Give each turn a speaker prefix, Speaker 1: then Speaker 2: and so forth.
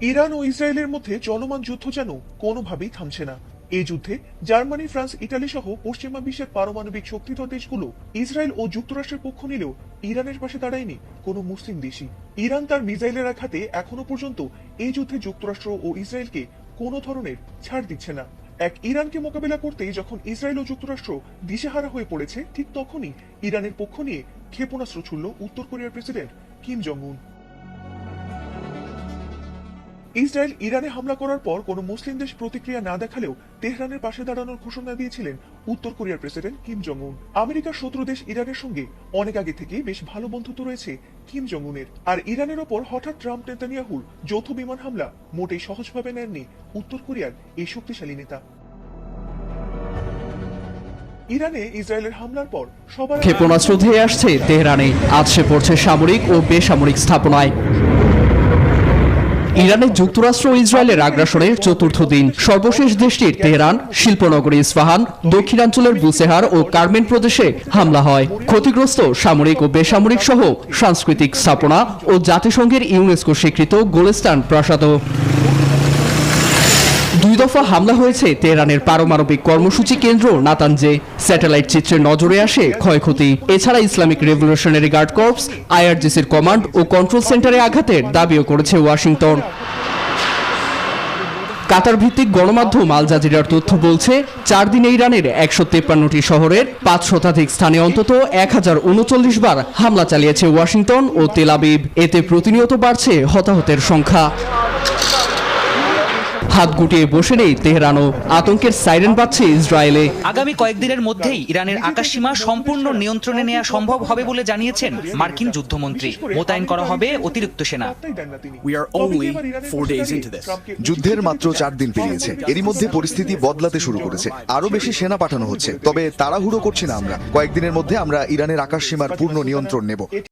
Speaker 1: Iran ও ইসরায়েলের মধ্যে চলমান যুদ্ধ যেন কোনোভাবেই থামছে না। এই যুদ্ধে জার্মানি, ফ্রান্স, ইতালি সহ পশ্চিমা বিশ্বের পারমাণবিক শক্তিধর দেশগুলো ইসরায়েল ও যুক্তরাষ্ট্রের পক্ষ নিলেও ইরানের পাশে দাঁড়ায়নি কোনো মুসলিম দেশই। ইরান তার মিসাইলের আঘাতে এখনো পর্যন্ত এই যুদ্ধে যুক্তরাষ্ট্র ও ইসরায়েলকে কোনো ধরনের ছাড় দিচ্ছে না। এক ইরানকে মোকাবেলা করতে যখন ইসরায়েল ও যুক্তরাষ্ট্র দিশেহারা হয়ে পড়েছে, ঠিক তখনই ইরানের পক্ষ নিয়ে ক্ষেপণাস্ত্র ছুড়ল উত্তর কোরিয়ার প্রেসিডেন্ট কিম জং উন। ইসরায়েল ইরানে হামলা করার পর কোনো মুসলিম দেশ প্রতিক্রিয়া না দেখালেও তেহরানের পাশে দাঁড়ানোর ঘোষণা দিয়েছিলেন উত্তর কোরিয়ার প্রেসিডেন্ট কিম জং উন। আমেরিকার শত্রু দেশ ইরানের সঙ্গে অনেক আগে থেকেই বেশ ভালো বন্ধুত্ব রয়েছে কিম জং উনের। আর ইরানের ওপর হঠাৎ ট্রাম্প নেতানিয়াহুর যৌথ বিমান হামলা মোটেই সহজভাবে নেননি উত্তর কোরিয়ার এই শক্তিশালী নেতা। ইরানে ইসরায়েলের হামলার পর সবার
Speaker 2: ক্ষেপণাস্ত্র ধেয়ে আসছে তেহরানে, আছড়ে পড়ছে সামরিক ও বেসামরিক স্থাপনায়। ইরানের যুক্তরাষ্ট্র ও ইসরায়েলের আগ্রাসনের চতুর্থ দিন। সর্বশেষ দেশটির তেহরান, শিল্পনগরী ইস্পাহান, দক্ষিণাঞ্চলের বুসেহার ও কারমেন প্রদেশে হামলা হয়। ক্ষতিগ্রস্ত সামরিক ও বেসামরিক সহ সাংস্কৃতিক স্থাপনা ও জাতিসংঘের ইউনেস্কো স্বীকৃত গোলেস্তান প্রাসাদও। দুই দফা হামলা হয়েছে তেহরানের পারমাণবিক কর্মসূচি কেন্দ্র নাতানজে। স্যাটেলাইট চিত্রে নজরে আসে ক্ষয়ক্ষতি। এছাড়া ইসলামিক রেভলিউশনারি গার্ড কর্পস, আইআরজিসির কমান্ড ও কন্ট্রোল সেন্টারে আঘাতের দাবিও করেছে ওয়াশিংটন। কাতার ভিত্তিক গণমাধ্যম আল জাজিরার তথ্য বলছে, 4 দিনে ইরানের 153টি শহরের 5 শতাধিক স্থানে অন্তত 1039 বার হামলা চালিয়েছে ওয়াশিংটন ও তেল আবিব। এতে প্রতিনিয়ত বাড়ছে হতাহতের সংখ্যা। হাত গুটিয়ে বসে নেই তেহরানও, আতঙ্কের সাইরেন বাজছে ইসরায়েলে।
Speaker 3: আগামী কয়েকদিনের মধ্যেই ইরানের আকাশসীমা সম্পূর্ণ নিয়ন্ত্রণে নেওয়া সম্ভব হবে বলে জানিয়েছেন মার্কিন যুদ্ধমন্ত্রী। মোতায়েন করা হবে অতিরিক্ত সেনা।
Speaker 4: যুদ্ধের মাত্র 4 দিন পেরিয়েছে, এরই মধ্যে পরিস্থিতি বদলাতে শুরু করেছে। আরো বেশি সেনা পাঠানো হচ্ছে, তবে তাড়াহুড়ো করছি না আমরা। কয়েকদিনের মধ্যে আমরা ইরানের আকাশসীমার পূর্ণ নিয়ন্ত্রণ নেব।